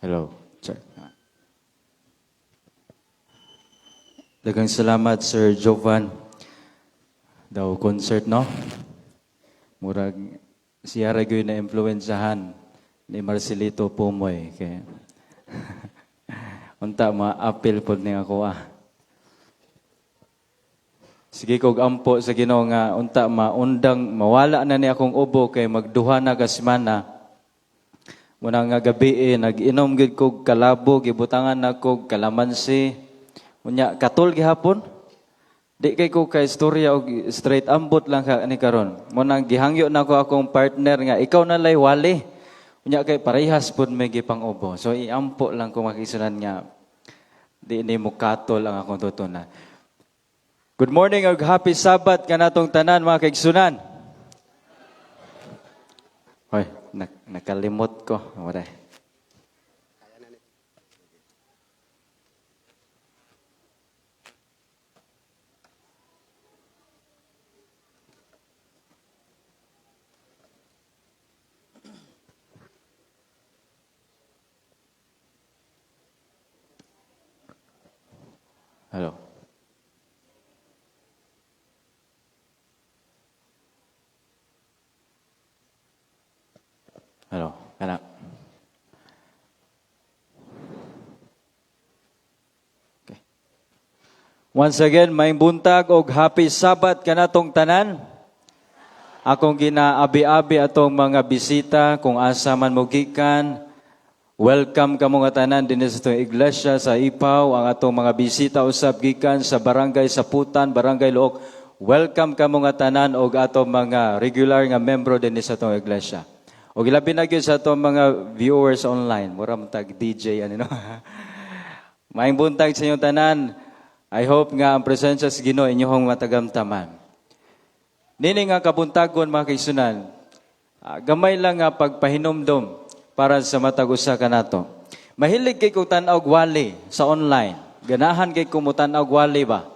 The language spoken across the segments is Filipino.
Hello, sir. Daghang salamat, Sir Jovan. Daw concert, no? Murag siya ra gyud na influensyahan ni Marcelito Pumoy kay unta ma-appeal pod ni ako Sige kog ampo sa Ginoo nga unta maundang mawala na ni akong ubo kay magduha na ka semana. Muna nga gabi nag-inom gid kog kalabo, gibutangan na kog kalamansi. Unya katol gihapon. Di kay ko kay istorya og straight ambot lang ka ani karon. Muna gihangyo na ko akong partner nga ikaw na lay wali. Unya kay parehas pud may gipang-ubo. So iampo lang ko makisunan nga di ni mo katol ang akong tutunan. Good morning ug happy Sabbath kanatong tanan mga kaigsunan. Hoy, nakalimot ko. Wala. Hello. Hello. Kana. Okay. Once again, may buntag og happy Sabbath kanatong tanan. Akong ginaabi-abi atong mga bisita kung asa man mo gikan. Welcome kamo nga tanan dinhi sa atong iglesia sa Ipaw, ang atong mga bisita usab gikan sa Barangay Saputan, Barangay Luok. Welcome kamo nga tanan og atong mga regular nga membro dinhi sa atong iglesia. Og ilabi na gyud sa atong mga viewers online, mura man tag DJ ano no. Maayong buntag sa inyong tanan. I hope nga ang presensya sa Ginoo inyong matagamtaman. Nini nga kabuntagon mga kaigsunan, gamay lang nga pagpahinomdom para sa matag usa kanato. Mahilig kay ko tan-aw wali sa online. Ganahan kay ko mo tan-aw wali ba?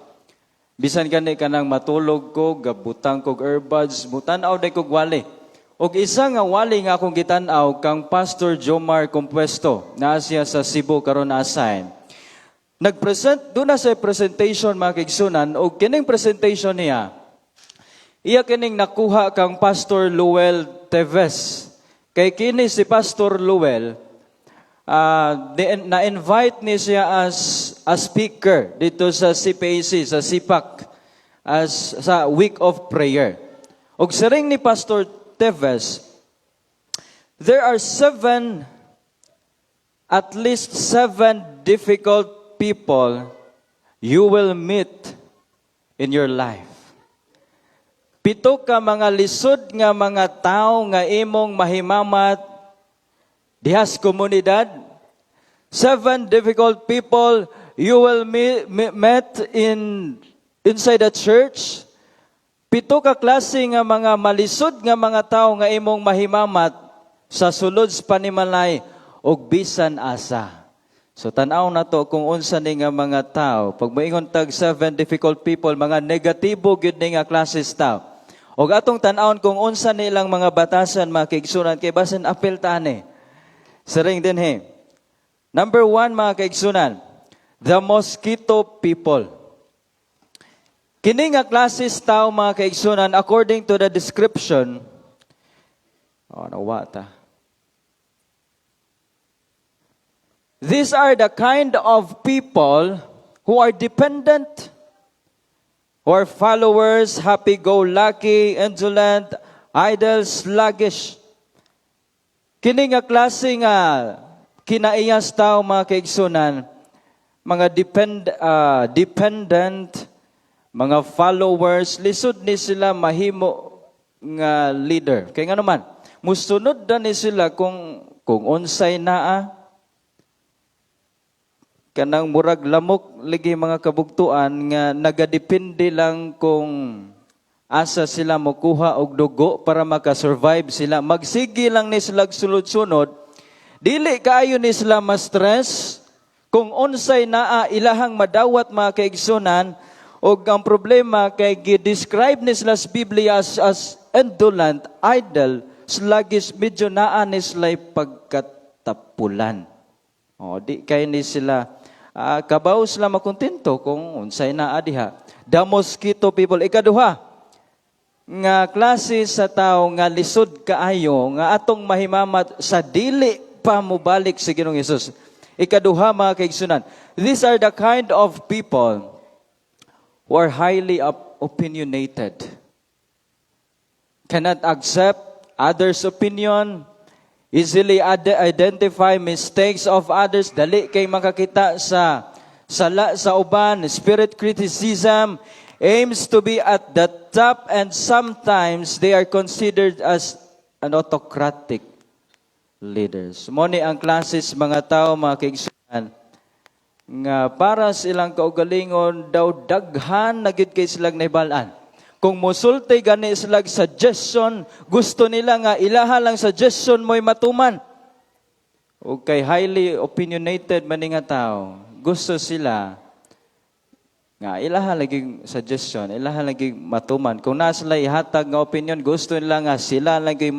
Bisan gani kanang matulog ko, gabutang kog earbuds, mutan-aw day kog wali. Og isa nga wali nga akong gitan-aw kang Pastor Jomar Compuesto na siya sa Cebu karon na-assign. Nagpresent do na sa presentation mga kaigsunan og kining presentation niya. Iya kining nakuha kang Pastor Luel Teves. Kay kini si Pastor Luel, na-invite ni siya as a speaker dito sa CPAC, sa SIPAC, sa Week of Prayer. Og siring ni Pastor Teves, there are at least seven difficult people you will meet in your life. Pito ka mga lisod nga mga tao nga imong mahimamat dihas komunidad. 7 difficult people you will meet inside the church. Pito ka klase nga mga malisod nga mga tao nga imong mahimamat sa sulod sa panimalay og bisan asa. So tan-aw na to kung unsa ni nga mga tao. Pag moingon tag 7 difficult people, mga negatibo gyud ni nga klase tao. Og atong tan-awon kung unsa nilang mga batasan mga kaigsunan kay basin apel tani. Siring din he. Number 1 mga kaigsunan, the mosquito people. Kini nga klases tao mga kaigsunan according to the description. Nawata. These are the kind of people who are dependent, who are followers, happy-go-lucky, indolent, idle, sluggish. Kini nga klase nga kinaiyas tao mga kaigsunan, mga dependent, mga followers, lisod ni sila mahimo nga leader. Kaya nga naman, musunod na ni sila kung unsay naa, kanang murag lamok ligi mga kabugtuan nga nagadepende lang kung asa sila mokuha og dugo para makasurvive sila. Magsige lang ni sila sulod-sunod. Dili kaayo ni sila ma-stress kung unsay naa ilahang madawat mga kaigsunan. Og ang problema kay gi-describe ni sila sa Biblia as indolent, idle, sluggish, medyo naa ni sila pagkatapulan. O, di kay ni sila kabaw sila makontento kung unsay naa diha. The mosquito people. Ikaduha, nga klase sa tao nga lisod kaayo nga atong mahimamat sa dili pa mobalik sa Ginoong Hesus. Ikaduha, mga kaigsunan, these are the kind of people who are highly opinionated. Cannot accept others' opinion, easily identify mistakes of others, dali kay makakita sa sala sa uban, spirit criticism, aims to be at the top, and sometimes they are considered as an autocratic leaders. Mo ni ang klases mga tao, mga kaigsunan, nga para silang kaugalingon daw daghan na gid kay silang nahibalaan. Kung musulti gani silang suggestion, gusto nila nga ilaha lang suggestion mo'y matuman. O kay highly opinionated man nga tao, gusto sila nga ilaha lagi suggestion, ilaha lagi matuman. Kung nasa sila ihatag nga opinion, gusto nila nga sila lagi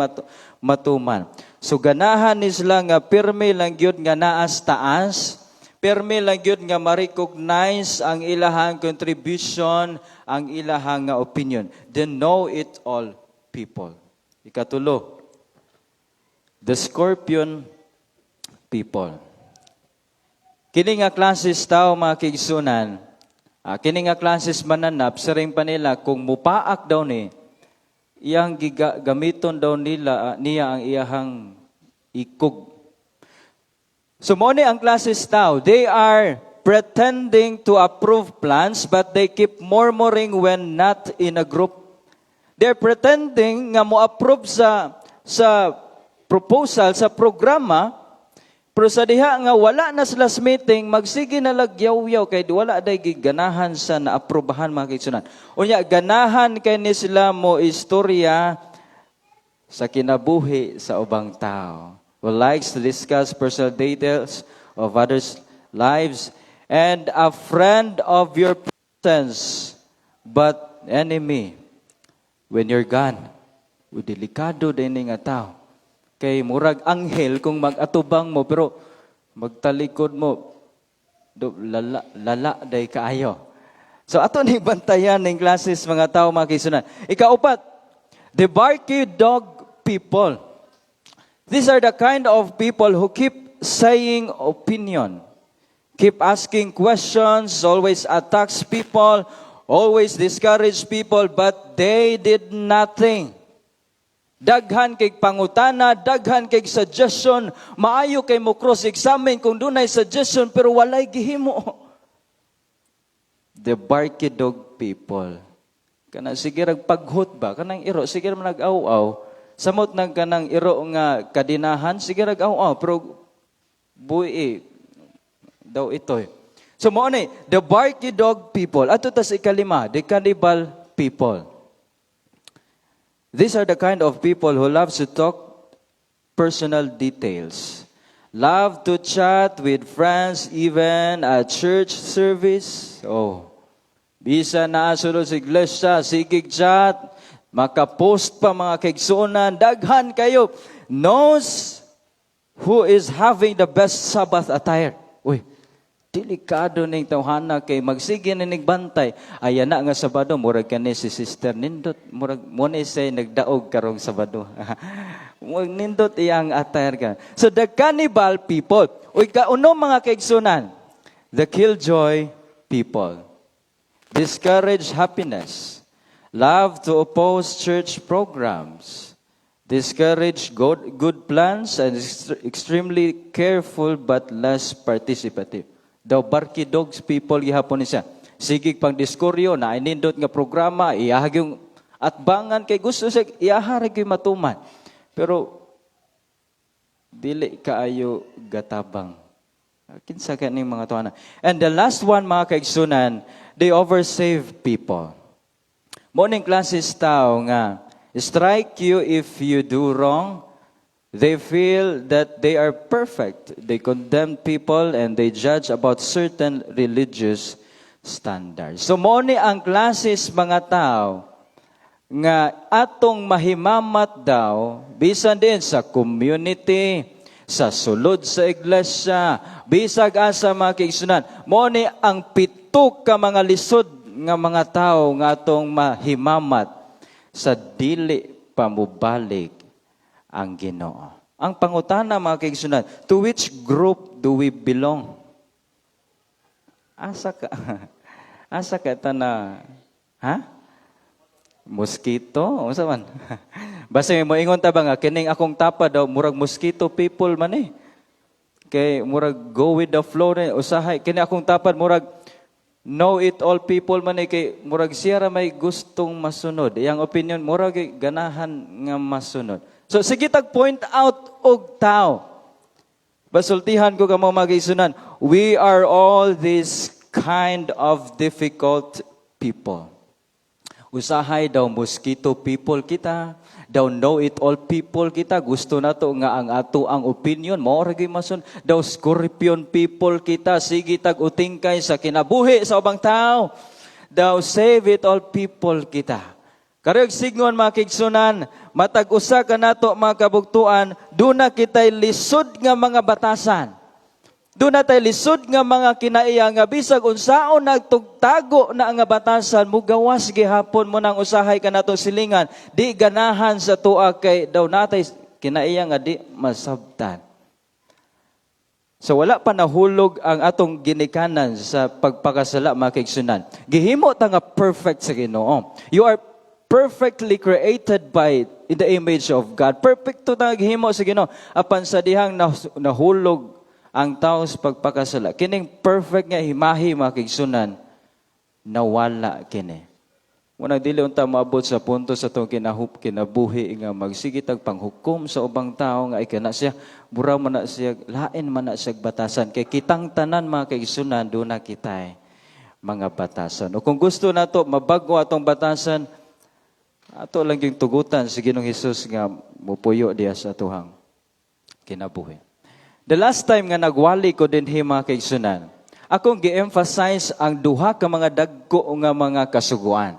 matuman. So ganahan ni sila nga pirmi lang gyud nga naas taas, pirmi lang gyud nga ma-recognize ang ilahang contribution, ang ilahang nga opinion. The know-it-all people. Ikatulo, the scorpion people. Kini nga klases tao, mga kaigsunan, kini nga klases mananap, siring pa nila, kung mupaak daw ni, iyang gamiton daw niya ang iyahang ikog. So mo ni ang klases tao, they are pretending to approve plans, but they keep murmuring when not in a group. They're pretending nga mo approve sa proposal, sa programa, pero sa diha nga wala na sila sa meeting, magsige na lagyaw-yaw kay wala day ganahan sa naaprubahan, mga kaigsunan. Unya ganahan kay ni sila mo istorya sa kinabuhi sa ubang tao. Who likes to discuss personal details of others' lives, and a friend of your presence, but enemy when you're gone. Delikado din nga tao. Kay murag anghel kung mag-atubang mo, pero magtalikod mo, lala day kaayo. So ato ni bantayan ng klases mga tao, mga kaigsunan. Ikaupat, the barky dog people. These are the kind of people who keep saying opinion, keep asking questions, always attacks people, always discourage people, but they did nothing. Daghan kay pangutana, daghan kay suggestion, maayo kay mo cross-examine kung dunay suggestion, pero walay gihimo. The barky dog people. Kana sige rag paghut ba? Kanang iro, sige man nag-aw-aw. Samot nang kanang iro nga kadinahan, sige rag aw-aw, pero buhi daw ito. So mo ni, the barky dog people. Ato tas ikalima, the cannibal people. These are the kind of people who love to talk personal details. Love to chat with friends even at church service. Oh, bisa na sulod sa iglesia, sigig chat, makapost pa mga kaigsunan, daghan kayo, knows who is having the best Sabbath attire. Uy, delikado ning tawhana kay magsige na nigbantay. Ayan na nga Sabado, murag kani si Sister Nindot, murag mo ni say nagdaog karong Sabado. Nindot iyang attire ka. So the cannibal people, uy kauno mga kaigsunan, the killjoy people, discourage happiness, love to oppose church programs, discourage good plans, and extremely careful but less participative. Daw barky dogs people gihapon siya. Sigig pang diskoryo na inindot nga programa, iyahag yung atbangan kay gusto siya, iyaharag yung matuman. Pero dili kaayo gatabang. Kinsa kaning mga tuana. And the last one, mga kaigsunan, they oversave people. Morning classes tao nga, strike you if you do wrong. They feel that they are perfect. They condemn people and they judge about certain religious standards. So mo ni ang klases mga tao nga atong mahimamat daw bisan din sa community, sa sulod sa iglesia, bisag asa mga kaigsunan. Mao ni ang pito ka mga lisod nga mga tao nga atong mahimamat sa dili pamubalik ang Ginoo. Ang pangutana mga kaigsunan, to which group do we belong? Asa ka? Asa ka na? Ha? Mosquito? Unsa man? Basta mo ingon ta ba nga kining akong tapa daw murag mosquito people man eh. Kay murag go with the flow na usahay kini akong tapad murag know it all people man eh kay murag siya ra may gustong masunod. Iyang opinion murag ganahan nga masunod. So sige tag point out og tao. Basultihan ko kamo mga kaigsunan. We are all this kind of difficult people. Usahay daw mosquito people kita, daw know it all people kita, gusto nato nga ang ato ang opinion, mao ra gyud masun, daw scorpion people kita, sige tag utingkay sa kinabuhi sa ubang tao, daw save it all people kita. Karog signon mga kaigsunan, matag usa ka nato mga kabugtuan, duna kitay lisod nga mga batasan. Doon na tayo lisod nga mga kinaiya nga bisag unsaon nagtugtago na nga batasan mugawas gihapon mo nang usahay ka nato silingan di ganahan sa tuwa kay daw natay kinaiya nga di masabtan. So wala pa nahulog ang atong ginikanan sa pagpakasala mga kaigsunan. Gihimo ta nga perfect sa Ginoo. You are perfectly created by in the image of God. Perfecto ta gihimo sa Ginoo apan sa dihang nahulog ang tao sa pagpakasala. Kining perfect nga himahi mga kaigsunan, nawala kini. Wala dili unta maabot sa punto sa itong kinabuhi nga magsigitag panghukom sa ubang tao nga ikana siya, buraw man na siya, lain man na siya batasan. Kay kitang tanan mga kaigsunan, doon na kita mga batasan. O kung gusto nato mabago atong batasan, ato lang yung tugutan sa Ginoong Hesus nga mupuyo diya sa tuhang kinabuhi. The last time nga nagwali ko din mga kaigsunan, akong gi-emphasize ang duha ka mga dagko nga mga kasuguan.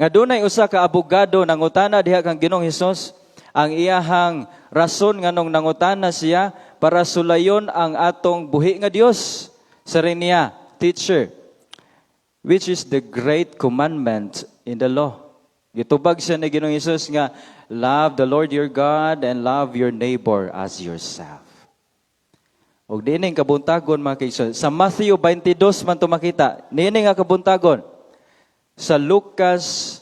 Nga dunay usa ka abogado nangutana diha kang Ginoong Hesus, ang iyahang rason nganong nangutana siya para sulayon ang atong buhi nga Dios. Saring niya, teacher, which is the great commandment in the law? Gitubag siya ni Ginoong Hesus nga, love the Lord your God and love your neighbor as yourself. Og dining kabuntagon mga kaigsunan. Sa Matthew 22 man to makita. Nining nga kabuntagon. Sa Lucas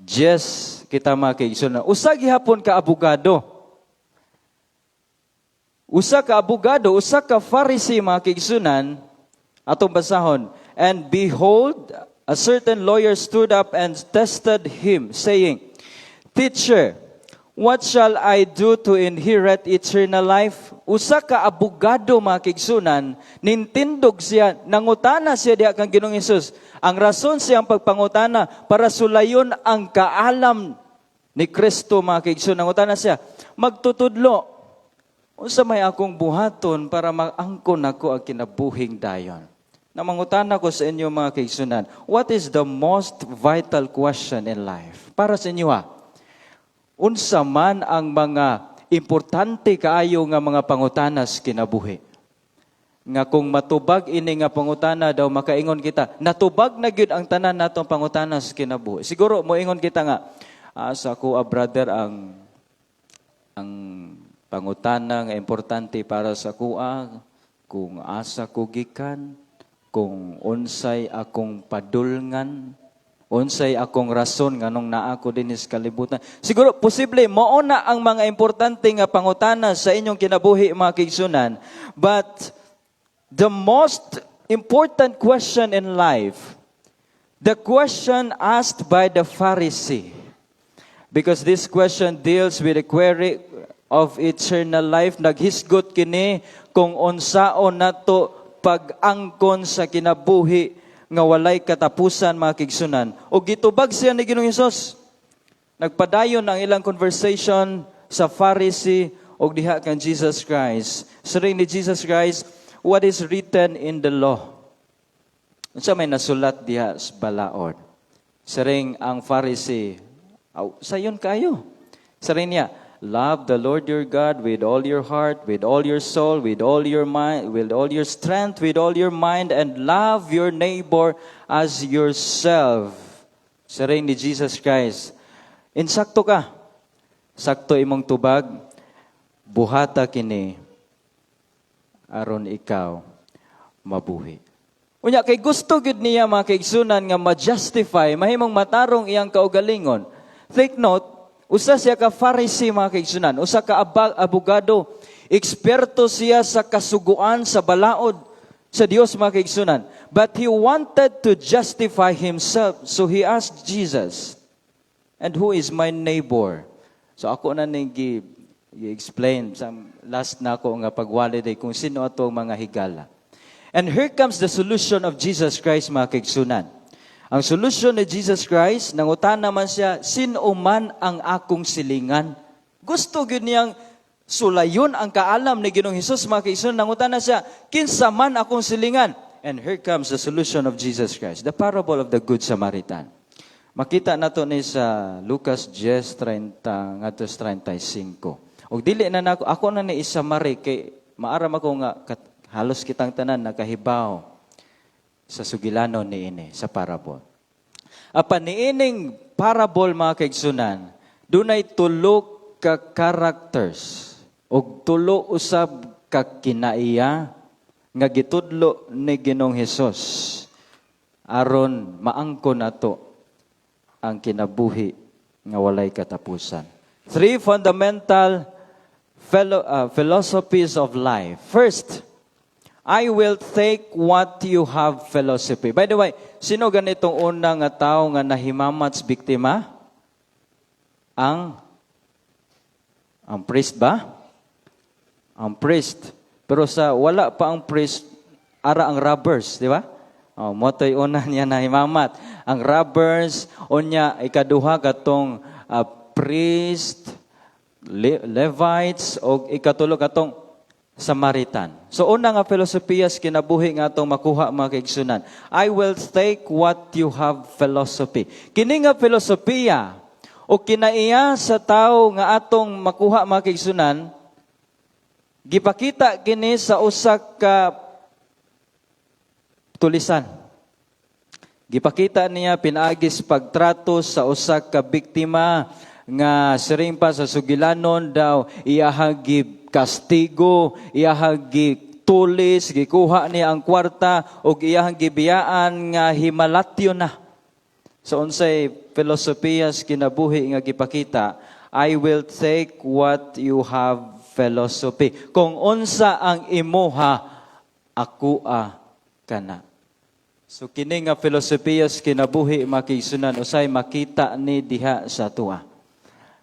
10 kita mga kaigsunan. Usa gihapon ka abogado. Usa ka Pharisee mga kaigsunan atong basahon. And behold, a certain lawyer stood up and tested him, saying, Teacher, what shall I do to inherit eternal life? Usa ka abogado mga kaigsunan, nintindog siya, nangutana siya diha kang Ginoong Hesus. Ang rason siyang pagpangutana para sulayon ang kaalam ni Kristo mga kaigsunan. Nangutana siya, magtutudlo, unsa may akong buhaton para maangkon ako ang kinabuhing dayon? Namangutana ko sa inyo mga kaigsunan, what is the most vital question in life? Para sa inyo unsa man ang mga importante kaayo nga mga pangutanas kinabuhi. Nga kung matubag ini nga pangutana daw makaingon kita, natubag na gyud ang tanan natong pangutanas kinabuhi. Siguro moingon kita nga, sa ko brother ang pangutana nga importante para sa kuha, kung asa ko gikan, kung unsay akong padulngan, unsay akong rason nganong naa ko din sa kalibutan. Siguro posible mao na ang mga importante nga pangutana sa inyong kinabuhi mga kaigsunan. But the most important question in life, the question asked by the Pharisee, because this question deals with the query of eternal life, naghisgot kini kung unsaon nato pag-angkon sa kinabuhi nga walay katapusan mga kaigsunan. O gitubag siya ni Ginoong Hesus. Nagpadayon ang ilang conversation sa Pharisee o diha kang Jesus Christ. Saring ni Jesus Christ, what is written in the law? Unsa may nasulat diha sa balaod. Saring ang Pharisee, sayon kayo. Saring niya, Love the Lord your God with all your heart, with all your soul, with all your mind, with all your strength, with all your mind, and love your neighbor as yourself. Sa rin ni Jesus Christ, insakto ka. Sakto imong tubag, buhata kini, aron ikaw mabuhi. Unya, kay gusto gid niya mga kaigsunan nga ma-justify, mahimong matarong iyang kaugalingon. Take note, usa siya ka Pharisee mga kaigsunan, usa ka abogado, eksperto siya sa kasuguan sa balaod sa Dios mga kaigsunan. But he wanted to justify himself, so he asked Jesus, "And who is my neighbor?" So ako na ning i-explain sa last na ako nga pagwali day kung sino ato mga higala. And here comes the solution of Jesus Christ mga kaigsunan. Ang solution ni Jesus Christ, nangutan naman siya, sino man ang akong silingan? Gusto gyud niyang sulayon ang kaalam ni Ginoong Hesus mga kaigsunan, nangutan na siya, kinsa man akong silingan? And here comes the solution of Jesus Christ, the parable of the Good Samaritan. Makita nato ni sa Lucas 10:30 ngadto 35. Og dili na nako ako na ni isamari kay maaram ako nga halos kitang tanan nakahibaw sa sugilanon niini sa parable. Apan niining parable mga kaigsunan, dunay tulo ka characters og tulo usab ka kinaiya nga gitudlo ni Ginoong Hesus aron maangkon nato ang kinabuhi nga walay katapusan. Three fundamental philosophies of life. First, I will take what you have philosophy. By the way, sino ganitong unang nga tao nga nahimamats biktima? Ang priest ba? Ang priest. Pero sa wala pa ang priest, ara ang robbers, di ba? Motoy una niya nahimamat. Ang robbers, unya ikaduha katong priest, Levites, o ikatulo katong Samaritan. So una nga filosofiyas kinabuhi nga atong makuha mga kaigsunan. I will take what you have philosophy. Kini nga filosofiya o kinaiya sa tao nga atong makuha mga kaigsunan, gipakita kini sa usa ka tulisan. Gipakita niya pinaagis pagtrato sa usa ka biktima nga siring pa sa sugilanon daw iyahag kastigo, iyahag tulis, gikuha niya ang kwarta o iyahag gibiyaan nga himalatyo na. So unsay filosofiyas kinabuhi nga gipakita, I will take what you have philosophy. Kung unsa ang imuha, akua kana. So kini nga filosofiyas kinabuhi makiisunan usay makita ni diha sa tuwa.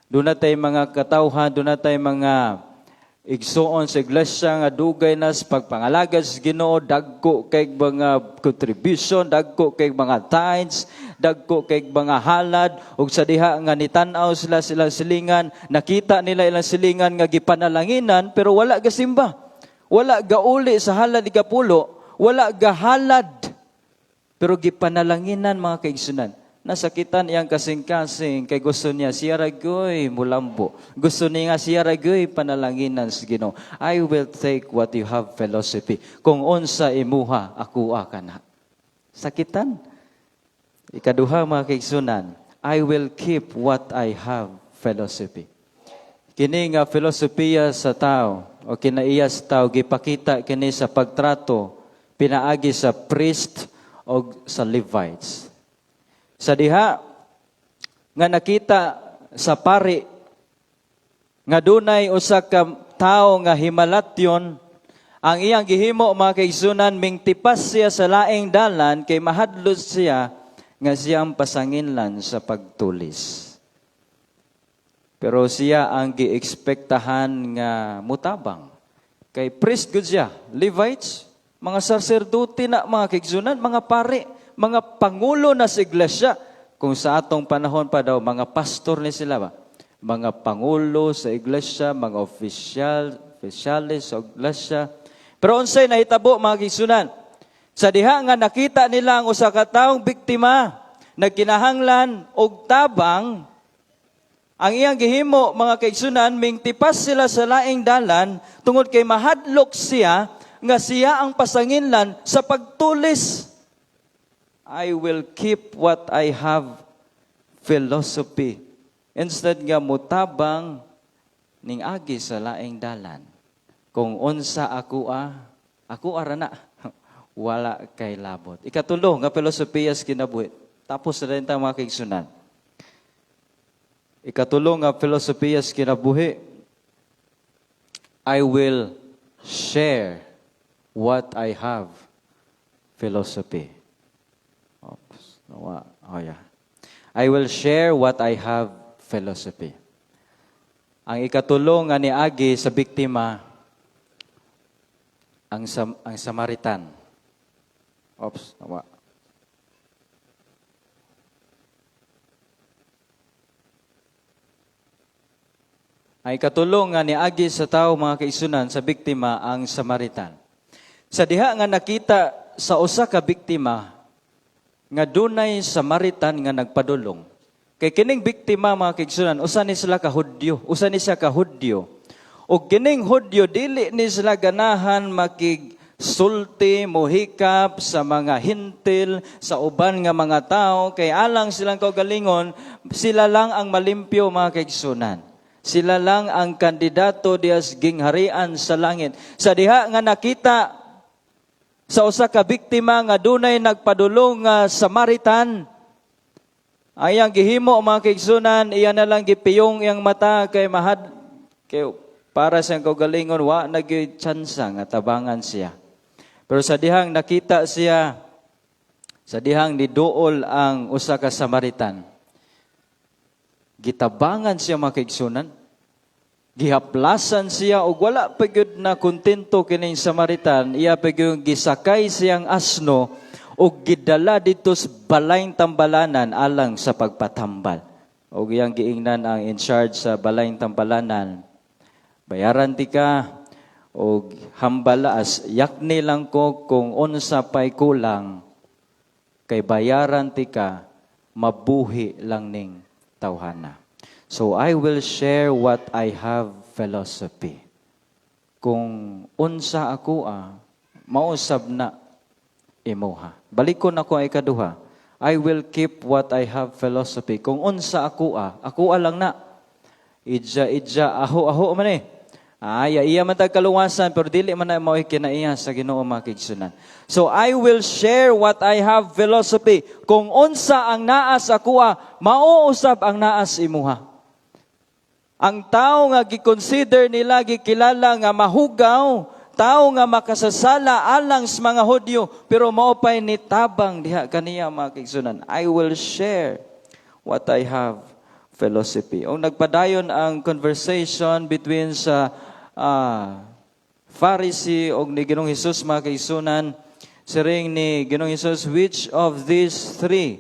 Doon natay mga katawhan, doon natay mga igsuon sa iglesia nga dugay nas pagpangalagad sa Ginoo, dagko kay mga contribution, dagko kay mga tithes, dagko kay mga halad, ug sa diha nga nitanaw sila silingan, nakita nila ilang silingan nga gipanalanginan pero wala gasimba. Wala gauli sa halad ikapulo, wala gahalad. Pero gipanalanginan mga kaigsunan. Nasakitan iyang kasing-kasing kay gusto niya siya ragoy mulambo. Gusto niya siya ragoy panalanginan sa Ginoo. I will take what you have philosophy. Kung unsa imuha, akuha ka na. Sakitan. Ikaduha mga kaigsunan, I will keep what I have philosophy. Kini nga filosofiya sa tao o kinaiya sa tao gipakita kini sa pagtrato pinaagi sa priest o sa Levites. Sa diha nga nakita sa pari nga dunay usa ka tawo nga himalatyon, ang iyang gihimo mga kaigsunan mingtipas siya sa laing dalan kay mahadlot siya nga siyang pasanginlan sa pagtulis. Pero siya ang giekspektahan nga mutabang. Kay priest gud siya, Levites, mga saserdote na mga kaigsunan, mga pari, mga pangulo na sa iglesia. Kung sa atong panahon pa daw, mga pastor ni sila ba? Mga pangulo sa iglesia, mga opisyalis sa iglesia. Pero unsay nahitabo mga kaigsunan? Sa diha nga nakita nila ang usa ka taong biktima, nagkinahanglan og tabang, Ang iyang gihimo, mga kaigsunan, mingtipas sila sa laing dalan, tungod kay mahadlok siya, nga siya ang pasanginlan sa pagtulis. I will keep what I have philosophy. Instead nga mutabang ning agi sa laing dalan. Kung unsa ako ara na. Wala kay labot. Ikatulo nga filosofiya sa kinabuhi. Tapos na rin tayo mga kaigsunan. Ikatulo nga filosofiya sa kinabuhi. I will share what I have. Philosophy. Oops. Oh yeah. I will share what I have. Philosophy. Ang ikatulo nga niagi sa biktima, ang Samaritan. Oops. Ang ikatulong nga niagi sa tao, mga kaisunan, sa biktima, ang Samaritan. Sa diha nga nakita sa usa ka biktima, nga dunay Samaritan nga nagpadulong. Kay kining biktima, mga kaisunan, usa ni siya ka Hudyo. O kining Hudyo, dili ni sila ganahan sulti, mohikap sa mga hintil, sa uban nga mga tao, kay alang silang kaugalingon, sila lang ang malimpyo, mga kaigsunan. Sila lang ang kandidato dias gingharian sa langit. Sa diha nga nakita sa usa ka biktima nga dunay nagpadulong nga Samaritan, ayang gihimo, mga kaigsunan, iya na lang gipiyong iyang mata kay para sa kaugalingon, wa nagyoy tsansa nga tabangan siya. Pero sa dihang nakita siya, sa dihang niduol ang usa ka Samaritan, gitabangan siya, mga kaigsunan, gihaplasan siya, o wala pa gyud na kontento kining Samaritan, iya pa gyud gisakay siyang asno, o gidala dito sa balayng tambalanan alang sa pagpatambal. O iyang giingnan ang in charge sa balayng tambalanan, bayaran ti ka, o hambalaas, yakni lang ko kung unsa pa'y kulang, kay bayaran ti ka, mabuhi lang ning tawhana. So I will share what I have. Philosophy. Kung unsa ako mausab na imuha. Balikon ako ay ikaduha. I will keep what I have. Philosophy. Kung unsa ako lang na. Idja, aho man eh. Iya man tag kaluwasan, pero dili man na mao kinaiya sa Ginoo, mga kaigsunan. So I will share what I have. Philosophy. Kung unsa ang naas ako mauusab ang naas imuha. Ang tao nga gikonsider nila, gikilala nga mahugaw, tao nga makasasala alang sa mga Hudyo, pero mao pay nitabang diha kaniya, mga kaigsunan. I will share what I have. Philosophy. O nagpadayon ang conversation between sa Pharisee o ni Ginoong Hesus, mga kaigsunan, siring ni Ginoong Hesus, which of these three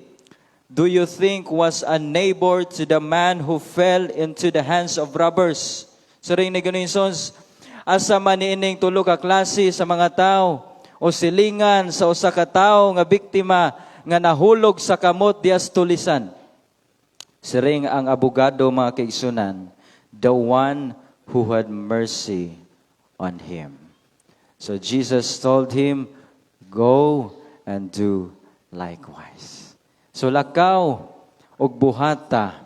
do you think was a neighbor to the man who fell into the hands of robbers? Siring ni Ginoong Hesus, asa man niining tulo ka klase sa mga tao o silingan sa usa ka tawo nga biktima nga nahulog sa kamot dias tulisan. Siring ang abogado, mga kaigsunan, the one who had mercy on him. So Jesus told him, go and do likewise. So lakaw og buhata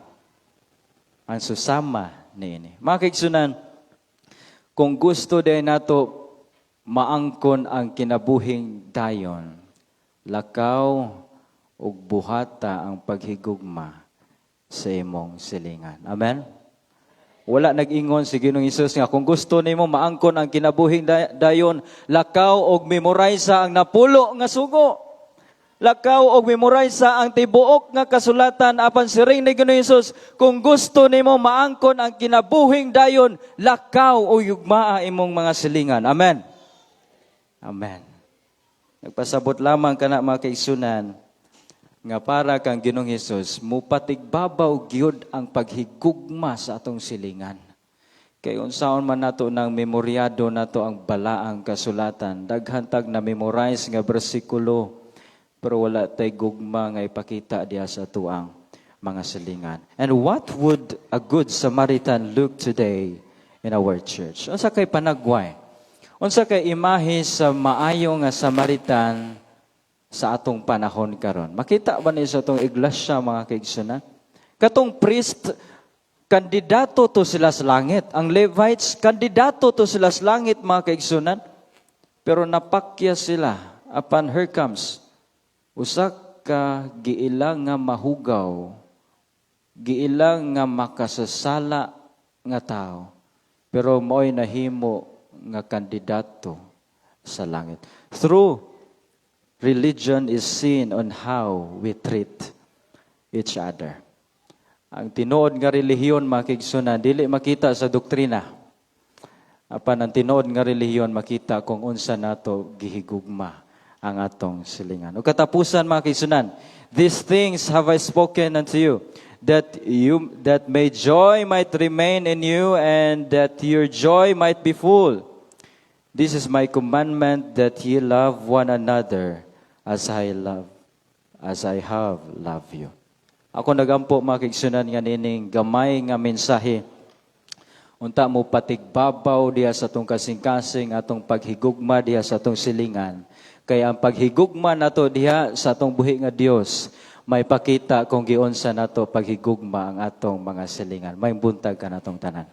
ang susama niini. Mga kaigsunan, kung gusto din nato maangkon ang kinabuhing dayon, lakaw og buhata ang paghigugma sa imong silingan. Amen? Wala nag-ingon si Ginoong Hesus nga, kung gusto nimo maangkon ang kinabuhing dayon, lakaw og memorize ang napulo nga sugo. Lakaw og memorize ang tibuok nga kasulatan, apan siring ni Ginoong Hesus, kung gusto nimo maangkon ang kinabuhing dayon, lakaw o yugmaa imong mga silingan. Amen? Amen. Nagpasabot lamang kana, mga kaigsunan, nga para kang Ginoong Hesus, mupatigbabaw gyud ang paghigugma sa atong silingan. Kay unsaon man nato nang memoryado nato ang balaang kasulatan, daghantag na memorize nga bersikulo, pero wala tay gugma nga ipakita diha sa tuang mga silingan. And what would a good Samaritan look today in our church? Unsa kay panagway? Unsa kay imahe sa maayo nga Samaritan sa atong panahon karon? Makita ba ni sa atong iglesia mga kaigsunan? Katong priest, kandidato to sila sa langit. Ang Levites, kandidato to sila sa langit mga kaigsunan. Pero napakya sila. Upon here comes, usak ka giilang nga mahugaw, giilang nga makasasala nga tao, pero mo'y nahimo nga kandidato sa langit. Through religion is seen on how we treat each other. Ang tinuod nga relihiyon, mga kaigsunan, dili makita sa doktrina. Apan ang tinuod nga relihiyon, makita kung unsa nato gihigugma ang atong silingan. O katapusan, mga kaigsunan, these things have I spoken unto you, that may joy might remain in you, and that your joy might be full. This is my commandment, that ye love one another as I have loved you. Ako nagampo, mga kaigsunan, nga nining gamay nga mensahe. Unta mo patigbabaw diha sa atong kasing-kasing, atong paghigugma diha sa atong silingan. Kaya ang paghigugma nato diha sa atong buhi nga Dios, may pakita kung giunsa nato paghigugma ang atong mga silingan. May buntag ka natong tanan.